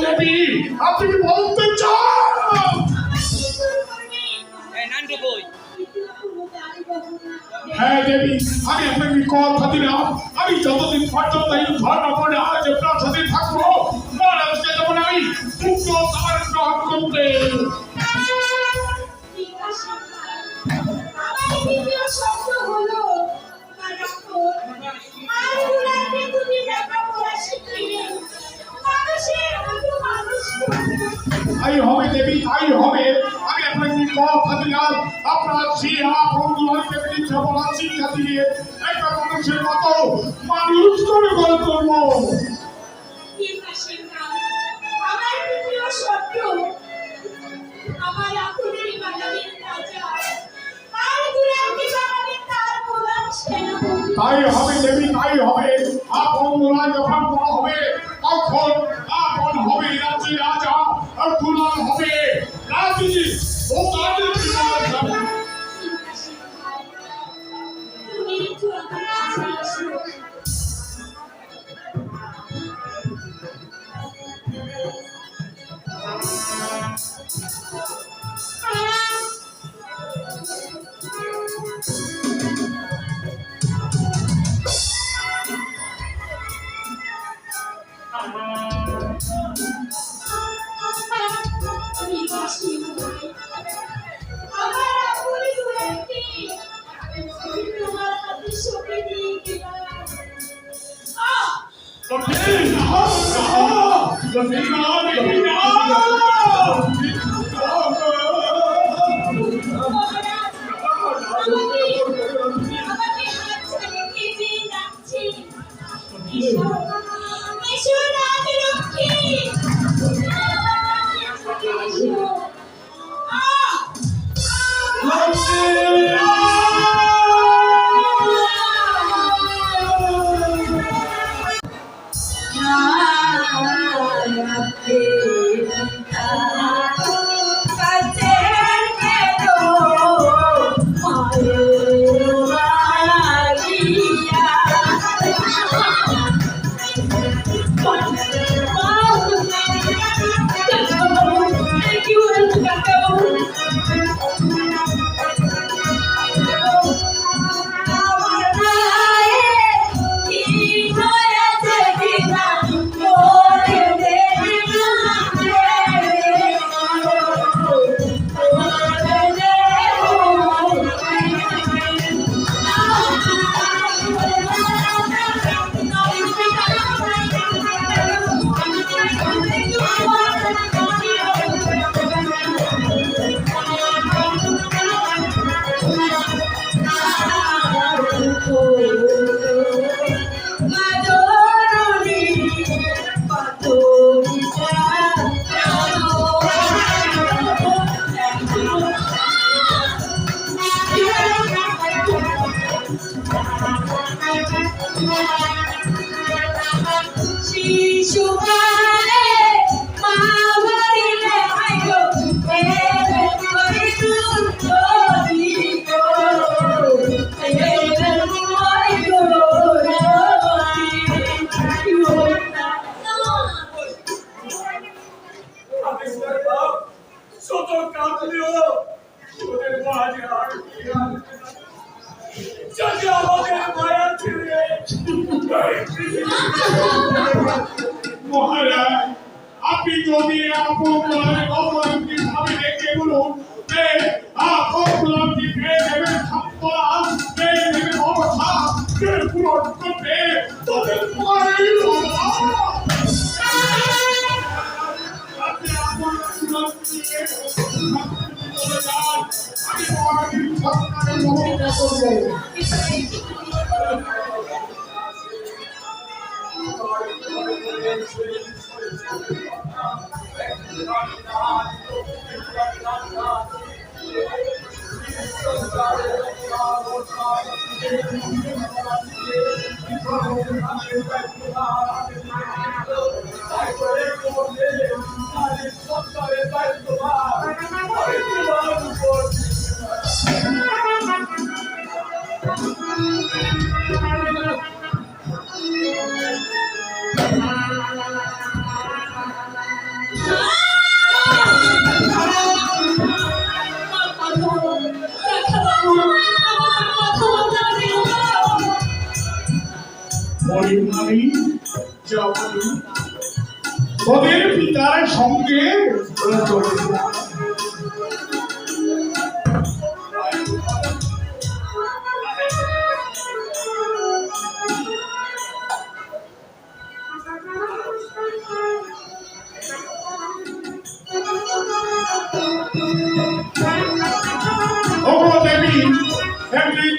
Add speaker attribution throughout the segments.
Speaker 1: দেবী আপনি কি বলতে চান? হ্যাঁ দেবী, আমি আপনাকে কথা দিলাম, আমি যতদিন পর্যন্ত এই ধর্মপণে আজ প্রাসাদে থাকবো, মহারাজকে যেমন আমি মুক্ত আমার গ্রহণ করতে। তাই হবে দেবী, তাই হবে। আমি আপনাকে কথা দিলাম, আপনার বন্ধুকে বিরুদ্ধে বলা শিক্ষা দিয়ে একটা মানুষের মতো মানুষ করে গড়ে তুলবো। তাই হবে দেবী, তাই হবে। বন্ধুরা যখন বড় হবে তখন আপন হবে রাজ্যের রাজা, আর দুলাল হবে রাজি ও তাদের মহারাজ, আপনি যদি অপরাধী ভাবে দেখে বলুন যে অপরাধী পেয়ে দেবেন সম্পদ, পেয়ে দেবেন অবস্থা, পূরণ করতে তবে তোদের পিতার সঙ্গে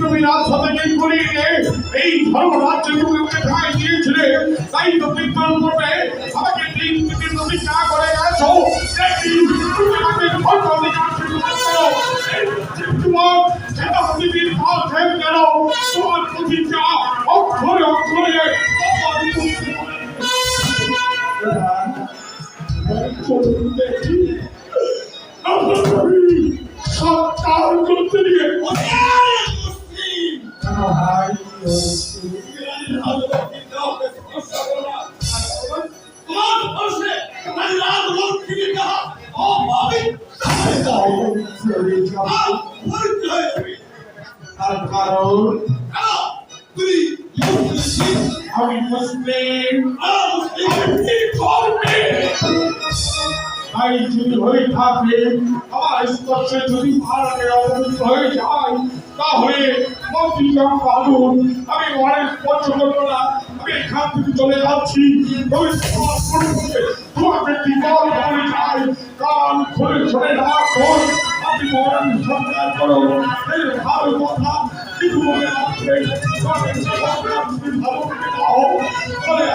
Speaker 1: তুমি রাজপথে করিয়ে এই ধর্মরাজ্যে তুমি ঠাঁই দিয়েছিলে, তাই তো বিদ্রোহ করবে আমাকে দিন প্রতিজ্ঞা করে গেছো তুমি আমাকে তোমার সেনাপতির পথে গেল, তোমার প্রতিজ্ঞা অক্ষরে অক্ষরে সৎকার করতে দিয়ে আমি মুসলিম তাই যদি হয়ে থাকে আমার স্পর্শে যদি ভারতে অপবিত্র হয়ে যায় তাহলে আমি অনেক স্পর্শ করবো না, আমি এখান থেকে চলে যাচ্ছি। তোমাকে কি বল বলে যাই কান খুলে চলে রাখো, আপনি মরণ সরকার করো এই ভালো কথা, কিন্তু মনে রাখবে ভালো দাও বলে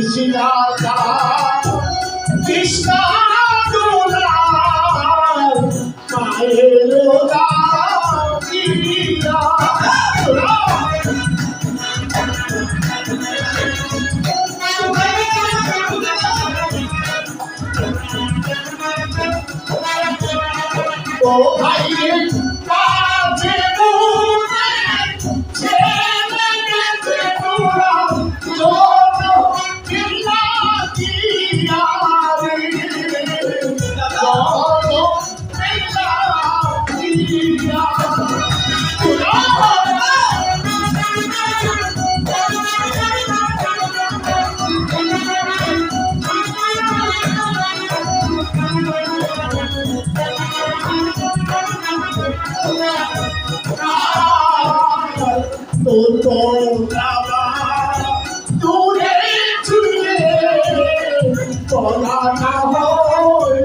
Speaker 2: সীতা কৃষ্ণ মায়ের ও ভাই কাছে দূরে ছুটে চলা না হয়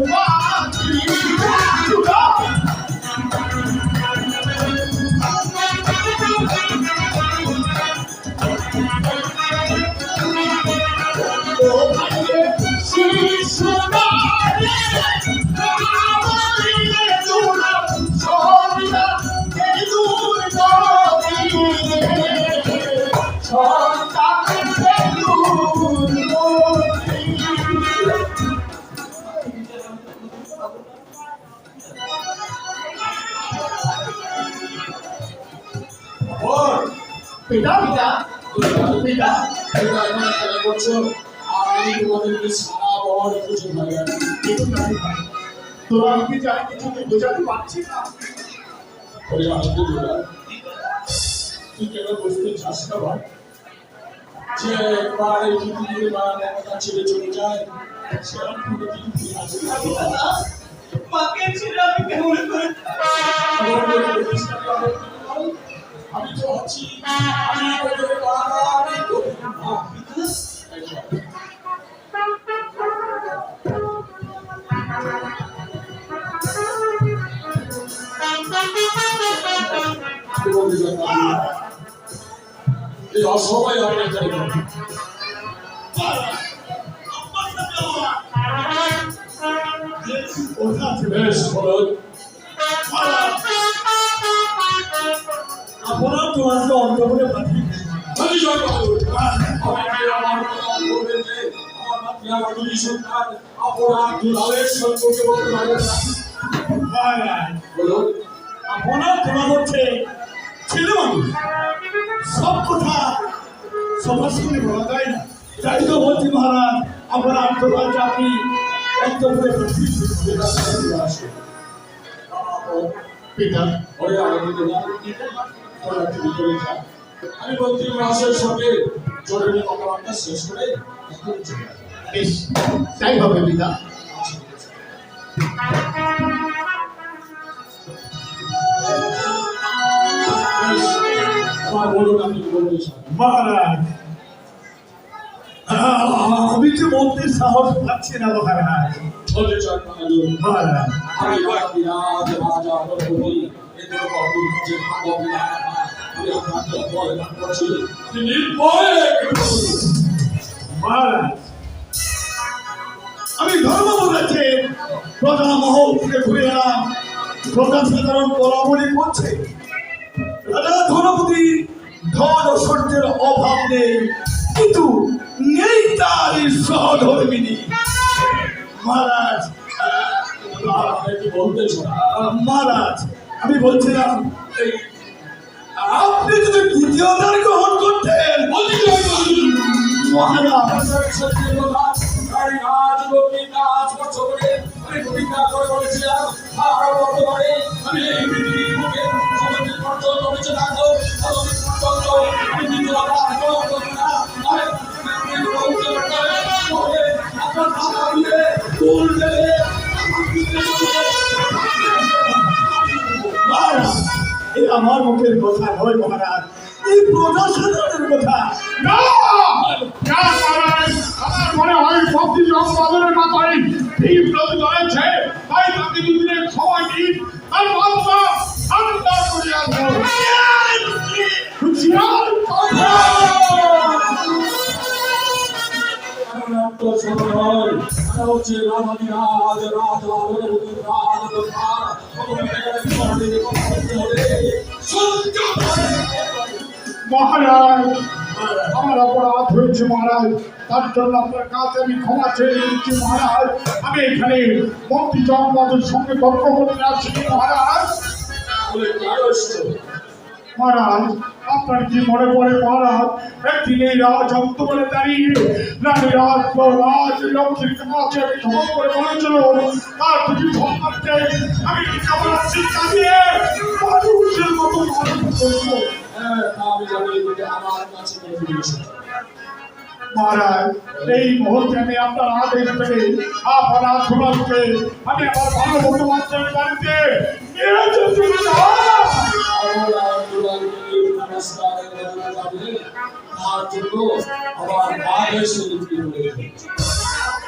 Speaker 2: শিশু পিতা পিতা পিতা
Speaker 3: করছো আমি তোমাদেরকে সারা বহর খুঁজে ভাই
Speaker 2: তোরা আমি জানি কিছু বোঝাতে পারছি না
Speaker 3: তুই কেন বুঝতে চাস না ভাই যে একবার এই পৃথিবীর মানবতা ছেড়ে চলে যায় সে আর কোনো পৃথিবী আসে না
Speaker 4: মাকে ছেড়ে আমি কেমন করে
Speaker 3: আমি তো আছি আমি তোদের বাবা এই অসহায় আমরা জানি বেশ বলো
Speaker 2: আপনার তোমাকে অন্তরে পাঠিয়ে
Speaker 3: আমি জয় বাবু আমি আমার কথা বলবেন যে আমার মাতৃ আমার দুই সন্তান আপনার দুলালের সম্পর্কে বলতে পারবেন না বলুন
Speaker 2: আপনার তোমার হচ্ছে ছেলে মানুষ সব কথা সবার সঙ্গে বলা যায় না তাই তো বলছি মহারাজ আপনার আত্মকাল চাকরি অন্তরে পিতা
Speaker 3: ওই আনন্দ তোরা তুমি করে যা আমি মন্ত্রী মহাশয়ের সঙ্গে জরুরি কথাবার্তা শেষ করে এখন চলে আসবো।
Speaker 2: বেশ তাই হবে পিতা
Speaker 3: বেশ, আমার বলুন আপনি কি বলতে চান
Speaker 2: মহারাজ আমি যে বলতে সাহস পাচ্ছি না মহারাজ
Speaker 3: বলতে চান বাহাদুর
Speaker 2: মহারাজ
Speaker 3: আমি বিরাজ রাজা বলবি এদের বাবুর যে ভাগব না আমি আপনাকে বলে না করছি তিনি নির্ভয়ে
Speaker 2: মহারাজ আমি ধর্ম বলেছে প্রজা মহল থেকে ঘুরে এলাম প্রজা সাধারণ বলাবলি করছে রাজা ধনপতি ধন ও সত্যের অভাব নেই কিন্তু নেই তার সহধর্মিনী মহারাজ
Speaker 3: আপনি কি বলতে চান
Speaker 2: মহারাজ আমি বলছিলাম এই আপনি যদি দ্বিতীয়বার গ্রহণ করতেন মহারাজ
Speaker 3: সত্যি কথা আমি আজ লোকী কাজ করছো বলে আমি প্রতিজ্ঞা করে বলেছিলাম আর বর্তমানে আমি এই পৃথিবীর বুকে সমস্ত পর্যন্ত বেঁচে থাকবো সমস্ত পর্যন্ত আমি দ্বিতীয়বার গ্রহণ করবো না আমি বলতে পারবে আপনার ভাষা দিয়ে ফুল দেবে
Speaker 2: মহারাজ এই আমার মুখের কথা নয় মহারাজ এই প্রজাসাধারণের কথা
Speaker 1: না না মহারাজ আমার মনে হয় সব কিছু আমাদের মাথায় বিপ্লব ধরেছে তাই তাকে দুদিনের সময় দিন আর বাবা ঠান্ডা করে আসবো
Speaker 3: রাজা হচ্ছে রাজাধিরাজ রাজা বলবুদ্ধ রাজ দরবার
Speaker 1: মহারাজ আমার অপরাধ হয়েছে মহারাজ, তার জন্য আপনার কাছে আমি ক্ষমা চেয়ে নিচ্ছি মহারাজ। আমি এখানে মন্ত্রী জগন্নাথের সঙ্গে তর্ক করতে আসিনি মহারাজ। মহারাজ আপনার কি মনে পড়ে মহারাজ, একদিন এই রাজ অন্তরে দাঁড়িয়ে রানী রাজ লক্ষ্মীর কাছে আমি ক্ষমা করে বলেছিল তার দুটি সম্মানকে আমি কেবল শিক্ষা দিয়ে মানুষের মতো মানুষ করবো।
Speaker 3: আমি জানি যে আমার কাছে
Speaker 1: মহারাজ এই মুহূর্তে আমি আপনার আদেশ পেলে আপনার সুরাজকে আমি আমার ভালো বন্ধু বান্ধবের বাড়িতে নিয়ে যেতে চাই।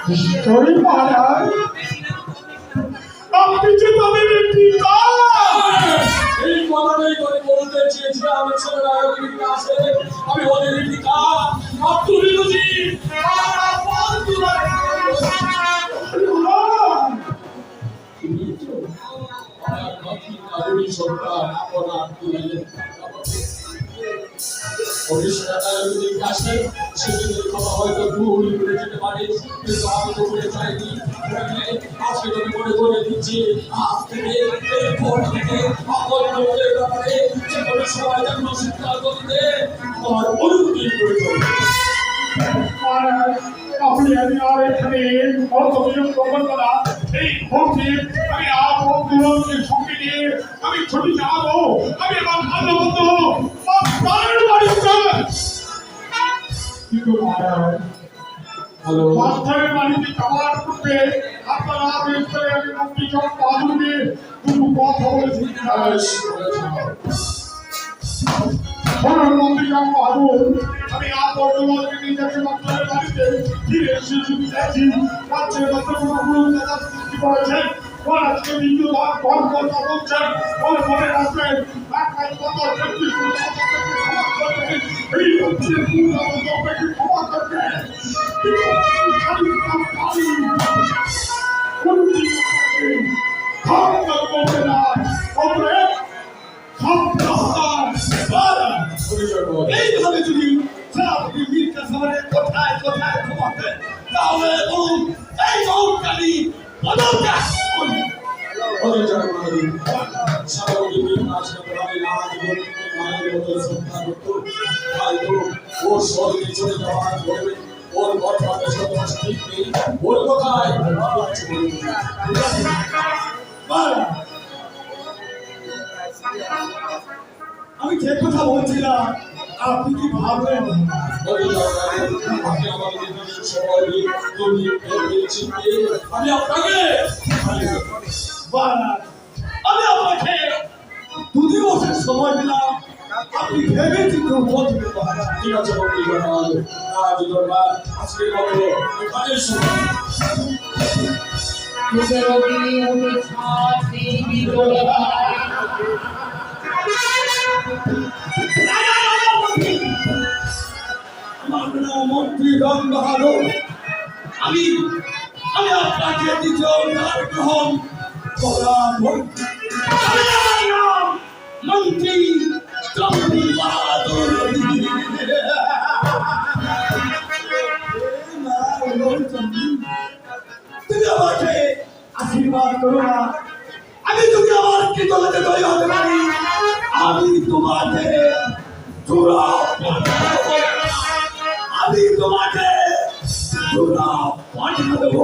Speaker 1: নিশ্চয়ই মহারাজ, আপনি যে তাদের পিতা।
Speaker 3: এই কথাটাই করে বলতে চেয়েছিলাম আমি ছেলেরা আছে আমি ওদের পিতা আব্দুল মুজিব সন্তান আপনার সেদিনের কথা হয়তো ভুল করে যেতে পারে, কিন্তু আমি তো বলে চাইনি। আজকে যদি মনে করে দিচ্ছি আজ থেকে এরপর থেকে সকল লোকের ব্যাপারে যে কোনো সময় যেন সিদ্ধান্ত দিতে আমার অনুমতির প্রয়োজন।
Speaker 1: আপনি আমি আর এখানে অর্থবিনিয়োগ করবেন না। এই মুহূর্তে আমি আন্দোলনকে সঙ্গে নিয়ে আমি ছুটি যাবো। আমি আমার ভালো বন্ধু বাড়িতে কিন্তু মহারাজ
Speaker 3: হ্যালো
Speaker 1: মাস্টারের বাড়িতে যাওয়ার পূর্বে আপনারা আদেশ করে আমি মন্ত্রী সব বাদুরকে দুটো কথা বলেছি। মন্ত্রী সব বাদুর আমি আন্দোলনকে নিয়ে যাচ্ছি মাস্টারের বাড়িতে ফিরে এসে দেখি রাজ্যের মধ্যে কোনো গুরুত্ব সৃষ্টি করেছেন। আজকে দ্বিতীয় ভাগ কথা বলছেন বলে মনে রাখবেন এই হচ্ছে ক্ষমা করবেন।
Speaker 2: এইভাবে যদি সেনাপতি মীর কাসেমের কোথায় কোথায় ঘুমাতেন তাহলে বলুন এই মৌকালি বদলটা
Speaker 3: ওর কথা ঠিক নেই, ওর কথায়
Speaker 2: আমি যে কথা বলছিলাম আপনি কি ভাবলেন?
Speaker 3: আমি আপনাকে
Speaker 2: আমি আপনাকে 2 দিবসের সময় দিলাম, আপনি ভেবে চিন্তে বলবেন।
Speaker 3: ঠিক আছে আজকের মতো এখানে
Speaker 2: মন্ত্রী রং বাহাদুর আমি আমি আপনাকে দ্বিতীয় নাম গ্রহণ করলাম। মন্ত্রী রং বাহাদুর তুমি আমাকে আশীর্বাদ করো না। আমি যদি আমার কৃতজ্ঞতা তৈরি হতে পারি আমি তোমাকে আমি তোমাকে পাঠিয়ে দেবো।